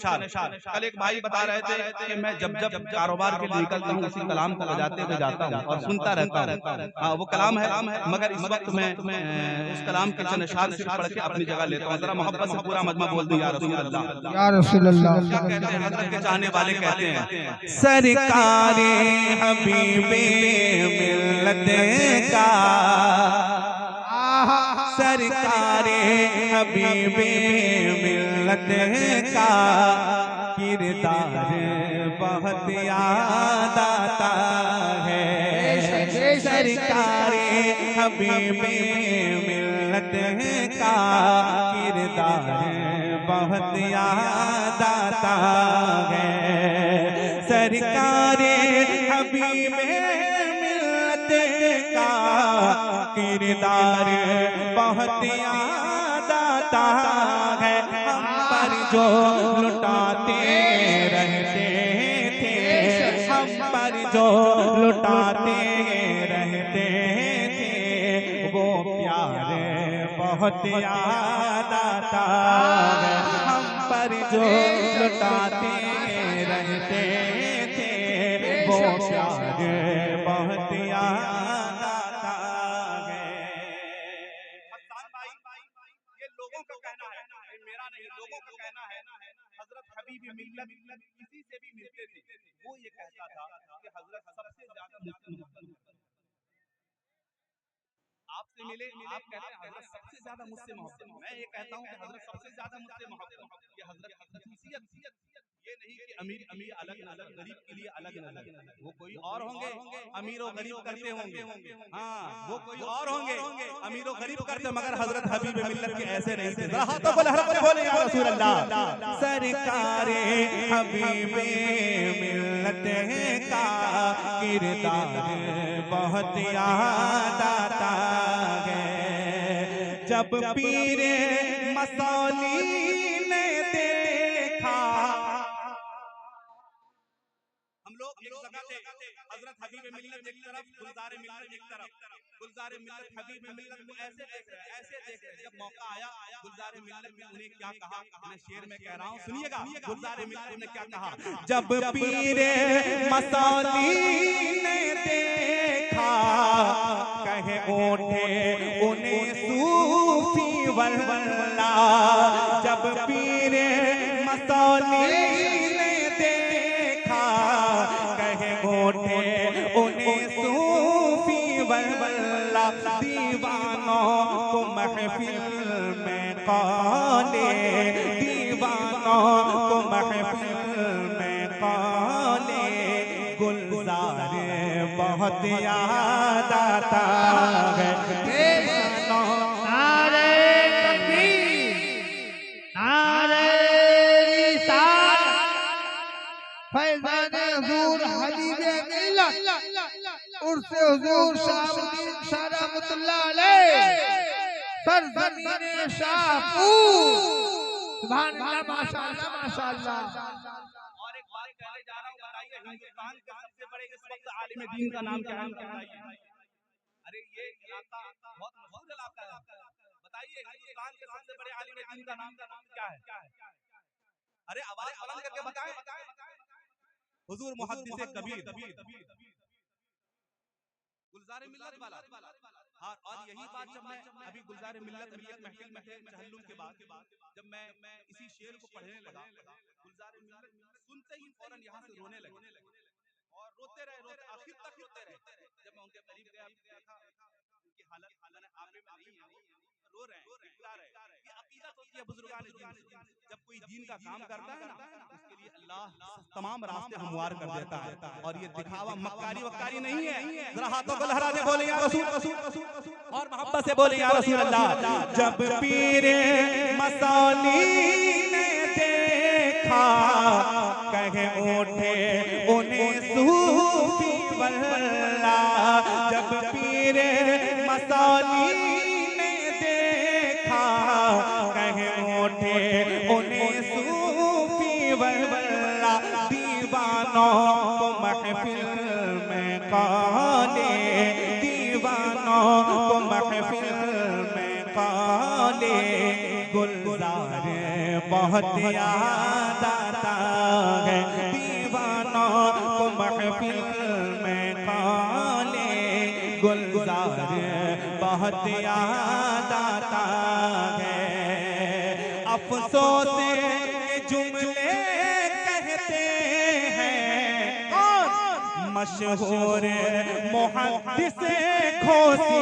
नशाद। कल एक भाई बता रहे थे कि मैं जब जब कारोबार के लिए निकलता हूँ उसी कलाम को बजाते हुए जाता हूँ और सुनता रहता हूँ। हाँ, वो कलाम है, मगर इस वक्त मैं उस कलाम के नशाद सिर्फ पढ़ के अपनी जगह लेता हूँ। जरा मोहब्बत से पूरा मजमा बोल दूं, या रसूल अल्लाह, या रसूल अल्लाह। क्या कहते हैं हजरत के चाहने वाले कहते हैं, सरकारे हबीबे मिल्लत का, सरकारे हबीबे मिल्लत का किरदार बहुत याद आता है। सरकारे हबीबे मिल्लत का किरदार बहुत याद आता है। सरकारे हबीबे मिल्लत का किरदार बहुत याद आता है। हम पर जो लुटाते रहते थे, हम पर जो लुटाते रहते थे, वो प्यार बहुत याद आता है। हम पर जो लुटाते रहते थे, वो प्यार बहुत याद आता है। हसन भाई, ये लोगों का कहना है, मेरा नहीं, लोगों का कहना है। हजरत हबीब मिल्लत किसी से भी मिलते थे, वो ये कहता था कि हजरत सबसे ज्यादा मुझसे मोहब्बत करते हैं। आपसे मिले, आप कहते हैं हजरत सबसे ज्यादा मुझसे मोहब्बत, मैं ये कहता हूँ कि हजरत सबसे ज्यादा मुझसे मोहब्बत। ये हजरत की खसूसियत, ये नहीं कि अमीर अमीर अलग नजर, गरीब के लिए अलग नजर, वो कोई और होंगे, अमीर और गरीब करते होंगे। हाँ, वो कोई और होंगे, अमीर और गरीब करते, मगर हजरत हबीब मिल्लत के ऐसे नहीं थे। हाथों को लहरा के बोले या रसूल अल्लाह। सरकारे हबीबे मिल्लत का किरदार बहुत याद आता है। जब पीरे मसौली ने देखा, हम लोग एक जगह थे, हजरत हबीब मिल्लत एक तरफ, गुलजार मिल्लत एक तरफ। गुलजार मिल्लत हबीब मिल्लत को ऐसे देख रहे, ऐसे देख रहे। जब मौका आया, गुलजार मिल्लत ने उन्हें क्या कहा, मैं शेर में कह रहा हूँ, सुनिएगा। गुलजार मिल्लत ने क्या कहा, जब पीरे मसौली ने देखा, कहे ओठे उन्हें सूफी वल्ला। जब पीरे मसौली ने देखा, कहे ओठे उन्हें सूफी वल्ला। दीवानों को महफिल में कौने, दीवानों को महफिल में कौने, गुलजार बहुत याद आता है। नारे तकबीर, नारे रिसालत, फैज़ाने हुजूर हबीबे मिल्लत उर्से हुजूर शाहबुद्दीन शाह रहमतुल्लाह अलैह, सरज़मीने शाहपुर। सुभान अल्लाह, माशाअल्लाह, माशाअल्लाह। और एक बात कहने जा रहा हूँ, बताइए हिंदुस्तान के सबसे बड़े इस वक्त आलिम दीन का नाम क्या है, बताइए। अरे ये इलाका बहुत मशहूर इलाका है, बताइए हिंदुस्तान के सबसे बड़े आलिम दीन का नाम क्या है? अरे आवाज बुलंद करके बताएं। हुजूर मुहद्दिस कबीर गुलजार मिल्लत वाला। हाँ, और यही बात जब मैं अभी गुलजार मिल्लत महफिल में थे चहल्लुम के बाद, जब मैं इसी शेर को पढ़ने लगा, गुलजार मिल्लत सुनते ही फौरन यहाँ से रोने लगे और रोते रहे, आखिर तक रोते रहे। जब मैं उनके करीब गया, देखा उनकी हालत आपे में नहीं है, रो रहे हैं, गिड़ा रहे। ये अकीदत होती है बुजुर्गान दीन। जब कोई दीन का काम करता है ना, उसके लिए अल्लाह तमाम रास्ते हमवार कर देता है। और ये दिखावा मक्कारी वक्कारी नहीं है। जरा हाथों को लहरा दे, बोले या रसूल, और मोहब्बत से बोले या रसूल अल्लाह। जब पीरे मसौली ने देखा, कहे ओठे उन्हें सूफी वल्ला। जब पीरे मसौली ने देखा, कहे ओठे उन्हें सूफी वल्ला। दीवानों को महफिल में कौने, दीवानों को महफिल में कौने, गुलजार बहुत याद आता गुलजार बहुत याद आता है। अफसोस के जुमले कहते हैं कौन? मशहूर मुहद्दिस खोसी।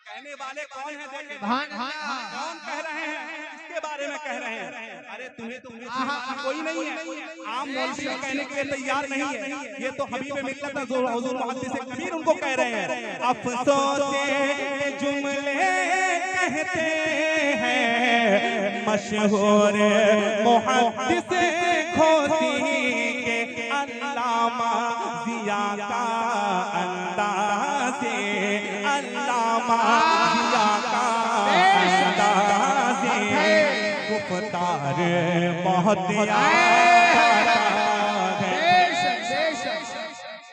कहने वाले कौन है? देखें कौन कह रहे हैं, किसके बारे में कह रहे हैं? अरे तुम्हें कोई नहीं है, आम मौलवी कहने के लिए तैयार नहीं है। ये तो हबीब मिल्लत हुजूर मुहद्दिस कबीर उनको कह रहे हैं। अफसोस के जुमले कहते हैं मशहूर मुहद्दिस खोसी के अल्लामा जिया का अंदाज़े, अल्लामा जिया का अंदाज़े गुफ्तार बहुत याद आता है।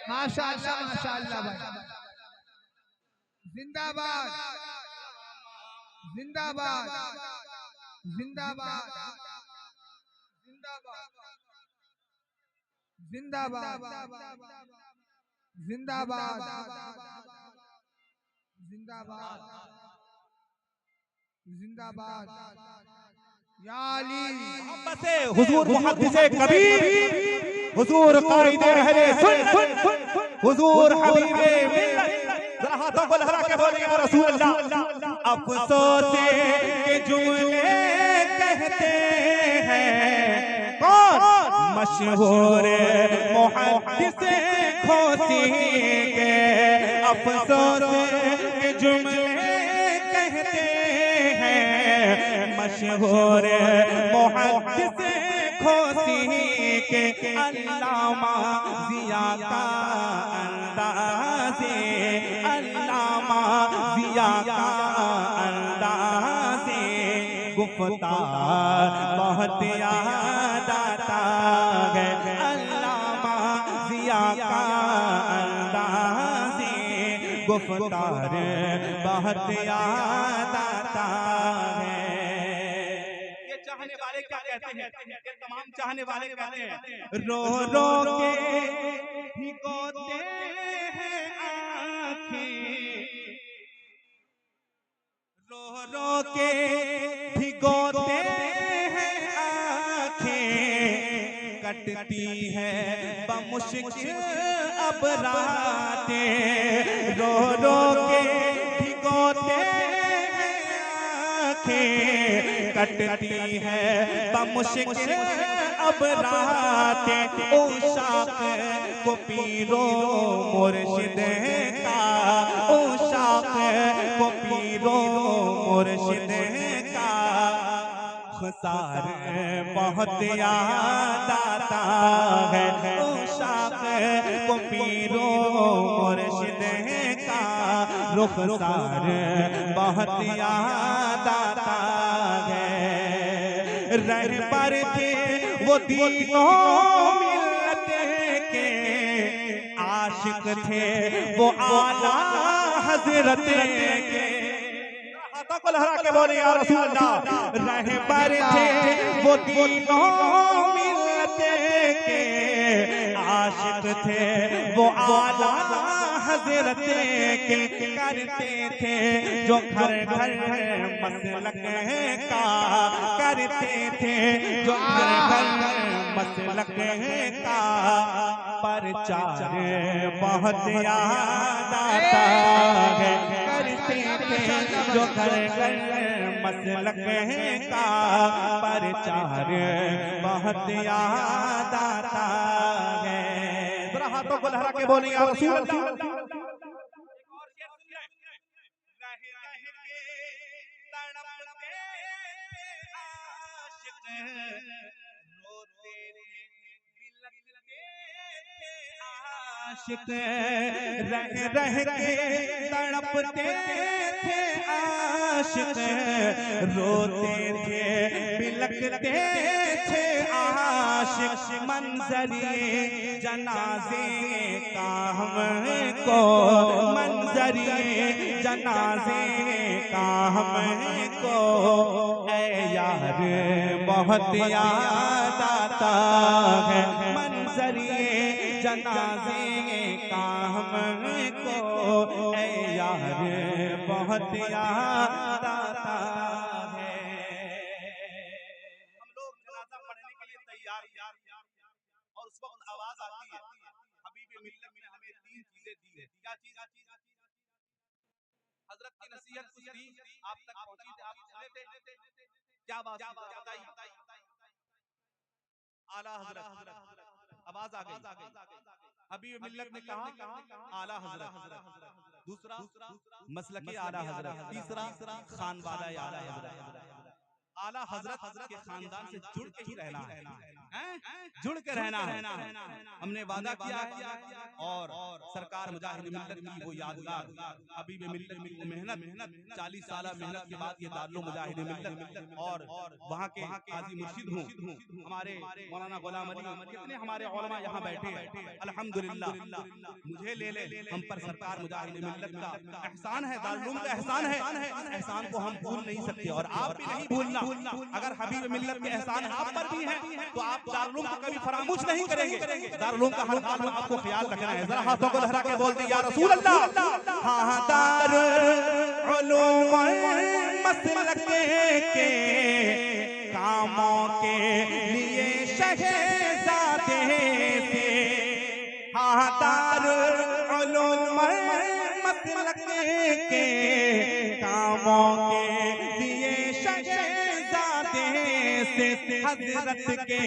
माशाअल्लाह माशाअल्लाह भाई, जिंदाबाद जिंदाबाद जिंदाबाद जिंदाबाद जिंदाबाद जिंदाबाद जिंदाबाद या अली बसे हुजूर मुहद्दिस कबीर, हुजूर कायदे अहले सुन्नत, हुजूर हबीबे मिल्लत। जरा हाथों को लहरा के बोलिए या रसूल अल्लाह। अफसोस के जुमले कहते हैं कौन? मशहूर मुहद्दिस खोसी के। अफसोस के जुमले कहते हैं मशहूर मुहद्दिस खोसी के अल्लामा जिया का अंदाज़े, अल्लामा जिया का अंदाज़े गुफ्तार बहुत याद आता है। अल्लामा जिया का अंदाज़े गुफ्तार बहुत याद आता है। ये चाहने वाले क्या कहते हैं? ये तमाम चाहने वाले कहते हैं रो रो के भिगोते हैं आँखें, रो रो के भिगोते हैं आँखें, कटती है बमुश्किल अब रातें। रो रो के भिगोते हैं आँखें, कटती है बमुश्किल अब रातें। ओ शाख को पीरो मुर्शिद का, ओ शाख को पीरो मुर्शिद का खुसार बहुत याद आता है। ओ शाख को पीरो मुर्शिद का रुखसार बहुत याद आता है। रहबर थे वो तीनों मिल्लत के, आशिक थे वो आला हजरत के। हाथों को लहरा के बोले या रसूल अल्लाह। रहबर थे वो तीनों मिल्लत के, आशिक थे वो आला हजरत के। करते थे जो घर घर मसलक का, करते थे जो घर घर मसलक का प्रचार बहुत याद आता है। करते थे जो घर घर मसलक का प्रचार बहुत याद आता है। जरा हाथों को लहरा के बोले या रसूल अल्लाह। आशिक रह रह के तड़पते थे, आशिक रोते थे बिलखते थे। आशिक मंजरी जनाजे का हमको, मंजरी जनाजे का हमको ऐ यार बहुत याद आता है। मंजरी जनाजे का हमको ऐ यार बहुत याद आता है। हम लोग जनाजा पढ़ने के लिए तैयार और उस वक्त आवाज आती है हबीब मिल्लत ने हमें 3 चीजें दी है। क्या चीज? हजरत की नसीहत कुछ थी, आप तक पहुंची थी, आप सुने थे? क्या बात बताइए? आला हजरत आवाज आ गई। हबीब मिल्लत ने कहा आला हजरत, दूसरा मसलके आला हजरत, तीसरा खानवादा आला हजरत। आला हजरत के खानदान से जुड़ के ही रहना है, जुड़ के रहना है। हमने वादा किया है और सरकार मुजाहिद मिल्लत की वो यादगार हबीब मिल्लत की वो मेहनत 40 साल मेहनत के बाद ये दारुल मुजाहिद मिल्लत और वहाँ के काजी मुर्शिद हूँ हमारे मौलाना गुलाम अली, कितने हमारे उलमा यहाँ बैठे हैं। अल्हम्दुलिल्लाह मुझे ले हम पर सरकार मुजाहिद मिल्लत का एहसान है, दारुल का एहसान है। इस एहसान को हम भूल नहीं सकते और आप भी नहीं भूलना। अगर हबीब मिल्लत के एहसान आप पर भी हैं तो आप दारुल को कभी फरामोश नहीं करेंगे। दारुल का हर हाल में आपको ख्याल रखना है। जरा हाथों को लहरा के बोलते या रसूल अल्लाह। हाँ दारुल मसलक के कामों के लिए शहजादे से, हाँ दारुल मसलक के कामों के लिए शहजादे से हजरत के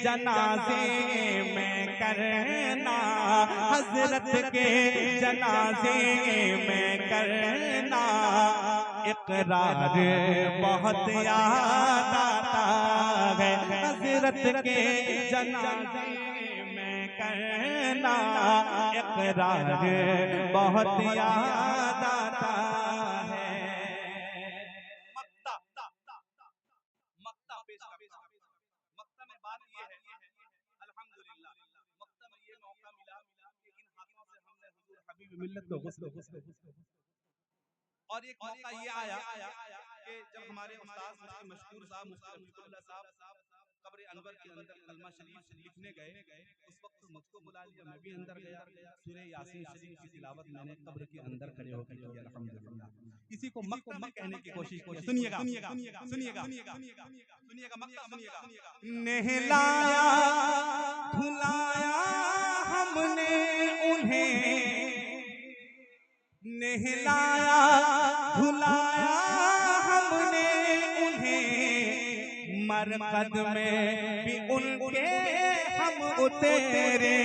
जनाजे में करना, हजरत के जनाजे में करना इकरार बहुत याद आता है। हजरत के जनाजे में करना इकरार बहुत याद आता है। मक्ता पेश करता हूं। मक्ता में बात ये है अल्हम्दुलिल्लाह मक्ता में ये मौका मिला कि इन हाथों से हमने हुजूर हबीब मिल्लत को गुस्ल और एक मौका ये आया कि जब हमारे उस्ताद मुफ्ती मशकूर साहब मुफ्ती अब्दुल्ला साहब कब्र अनवर के अंदर कलमा शरीफ लिखने गए, उस वक्त मुझको बुला लिया, मैं भी अंदर गया। सूरह यासीन शरीफ की तिलावत मैंने कब्र के अंदर खड़े होकर की अल्हम्दुलिल्लाह। इसी को मक्ता में कहने की कोशिश की। सुनिएगा सुनिएगा मक्ता सुनिएगा। नहलाया धुलाया हमने उन्हें, नहलाया धुलाया हमने उन्हें, मरकद में भी उनके हम उतरे,